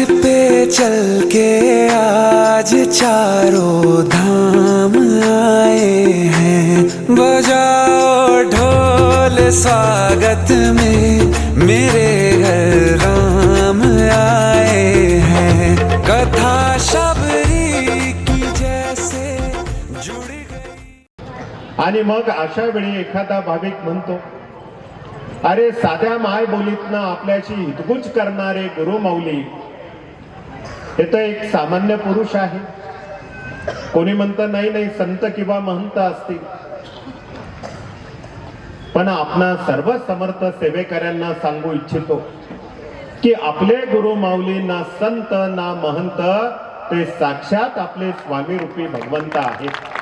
पे चल के आज चारों धाम आए हैं। बजाओ ढोल स्वागत में, मेरे घर राम आए हैं। कथा शबरी की जैसे जुड़ गई। आणि मग अशा वेळी एखादा भाविक म्हणतो, अरे साध्या माय बोलीतनं आपल्याशी हितगुज करणारे गुरुमाऊली हे तर एक सामान्य पुरुष आहे. कोणी म्हणतं नाही नाही संत किंवा महंत असतील. पण आपणा सर्व समर्थ सेवेकऱ्यांना सांगू इच्छितो की आपले गुरुमाऊली ना संत ना महंत, ते साक्षात आपले स्वामी रूपी भगवंत आहेत.